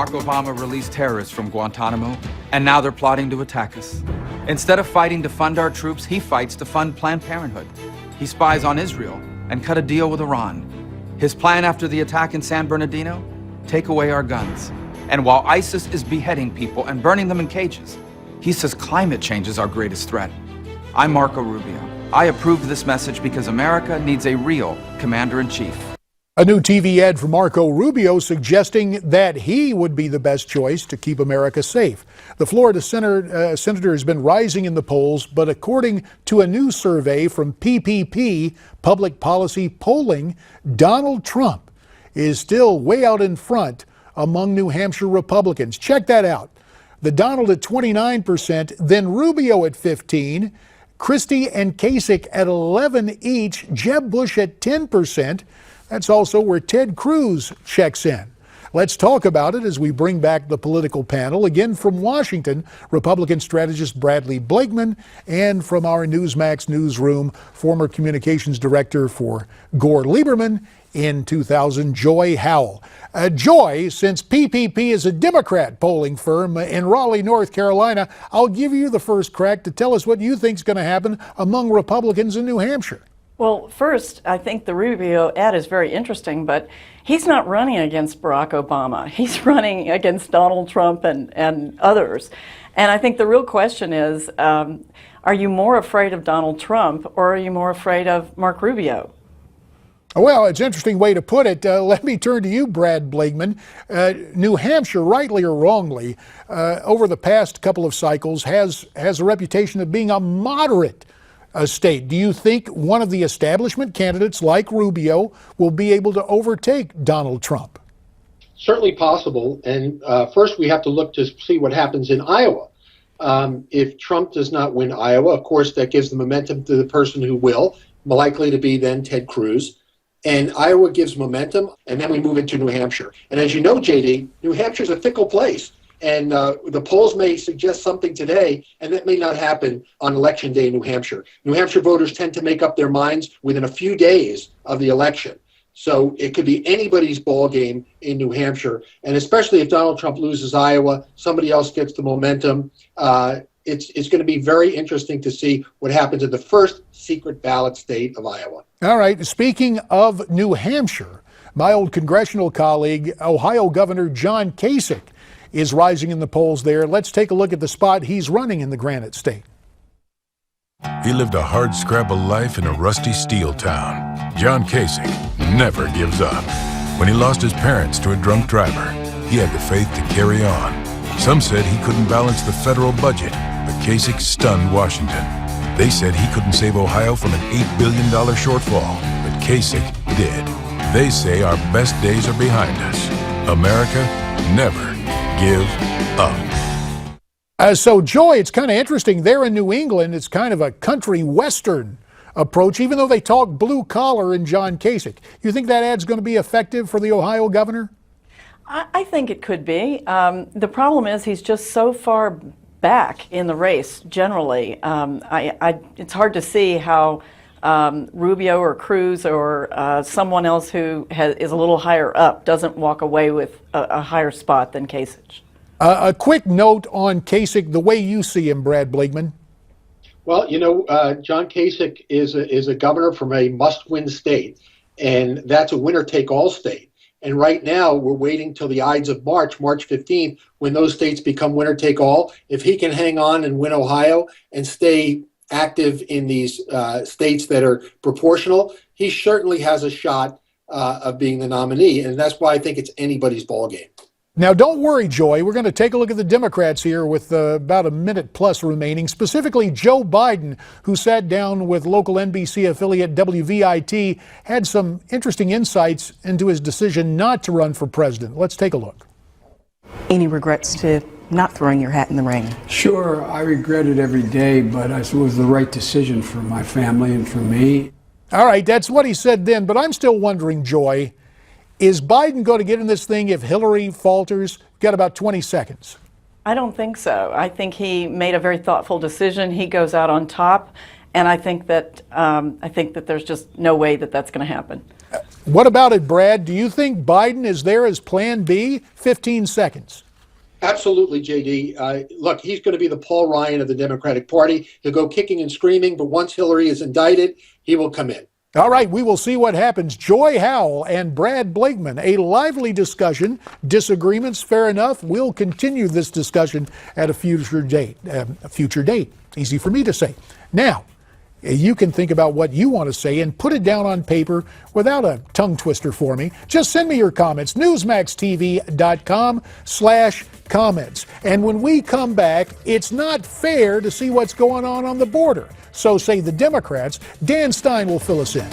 Barack Obama released terrorists from Guantanamo, and now they're plotting to attack us. Instead of fighting to fund our troops, he fights to fund Planned Parenthood. He spies on Israel and cut a deal with Iran. His plan after the attack in San Bernardino? Take away our guns. And while ISIS is beheading people and burning them in cages, he says climate change is our greatest threat. I'm Marco Rubio. I approved this message because America needs a real commander-in-chief. A new TV ad for Marco Rubio suggesting that he would be the best choice to keep America safe. The Florida senator has been rising in the polls, but according to a new survey from PPP, Public Policy Polling, Donald Trump is still way out in front among New Hampshire Republicans. Check that out. The Donald at 29%, then Rubio at 15%, Christie and Kasich at 11% each, Jeb Bush at 10%. That's also where Ted Cruz checks in. Let's talk about it as we bring back the political panel. Again from Washington, Republican strategist Bradley Blakeman, and from our Newsmax newsroom, former communications director for Gore Lieberman in 2000, Joy Howell. Joy, since PPP is a Democrat polling firm in Raleigh, North Carolina, I'll give you the first crack to tell us what you think is going to happen among Republicans in New Hampshire. Well, first, I think the Rubio ad is very interesting, but he's not running against Barack Obama. He's running against Donald Trump and others. And I think the real question is, are you more afraid of Donald Trump or are you more afraid of Mark Rubio? Well, it's an interesting way to put it. Let me turn to you, Brad Blakeman. New Hampshire, rightly or wrongly, over the past couple of cycles has a reputation of being a moderate state. Do you think one of the establishment candidates like Rubio will be able to overtake Donald Trump? Certainly possible. And first we have to look to see what happens in Iowa. If Trump does not win Iowa, of course, that gives the momentum to the person who will, likely to be then Ted Cruz. And Iowa gives momentum, and then we move into New Hampshire. And as you know, JD, New Hampshire's a fickle place. And the polls may suggest something today, and that may not happen on Election Day in New Hampshire. New Hampshire voters tend to make up their minds within a few days of the election. So it could be anybody's ball game in New Hampshire. And especially if Donald Trump loses Iowa, somebody else gets the momentum. It's going to be very interesting to see what happens in the first secret ballot state of Iowa. All right. Speaking of New Hampshire, my old congressional colleague, Ohio Governor John Kasich, is rising in the polls there. Let's take a look at the spot he's running in the Granite State. He lived a hard-scrabble life in a rusty steel town. John Kasich never gives up. When he lost his parents to a drunk driver, he had the faith to carry on. Some said he couldn't balance the federal budget, but Kasich stunned Washington. They said he couldn't save Ohio from an $8 billion shortfall, but Kasich did. They say our best days are behind us. America never give up. So, Joy, it's kind of interesting. There in New England, it's kind of a country western approach, even though they talk blue collar in John Kasich. You think that ad's going to be effective for the Ohio governor? I think it could be. The problem is he's just so far back in the race generally. It's hard to see how Rubio or Cruz or someone else who is a little higher up doesn't walk away with a higher spot than Kasich. A quick note on Kasich, the way you see him, Brad Blakeman. Well, you know, John Kasich is a governor from a must-win state, and that's a winner-take-all state. And right now, we're waiting till the Ides of March 15th, when those states become winner-take-all. If he can hang on and win Ohio and stay active in these states that are proportional, he certainly has a shot of being the nominee. And that's why I think it's anybody's ballgame. Now, don't worry, Joy. We're going to take a look at the Democrats here with about a minute plus remaining, specifically Joe Biden, who sat down with local NBC affiliate WVIT, had some interesting insights into his decision not to run for president. Let's take a look. Any regrets to not throwing your hat in the ring? Sure, I regret it every day, but it was the right decision for my family and for me. All right, that's what he said then, but I'm still wondering, Joy, is Biden going to get in this thing if Hillary falters? Got about 20 seconds. I don't think so. I think he made a very thoughtful decision. He goes out on top, and I think that there's just no way that that's going to happen. What about it, Brad? Do you think Biden is there as Plan B? 15 seconds. Absolutely, JD. Look, he's going to be the Paul Ryan of the Democratic Party. He'll go kicking and screaming, but once Hillary is indicted, he will come in. All right, we will see what happens. Joy Howell and Brad Blakeman, a lively discussion. Disagreements, fair enough. We'll continue this discussion at a future date. Easy for me to say. Now, you can think about what you want to say and put it down on paper without a tongue twister for me. Just send me your comments, newsmaxtv.com/comments. And when we come back, it's not fair to see what's going on the border. So say the Democrats. Dan Stein will fill us in.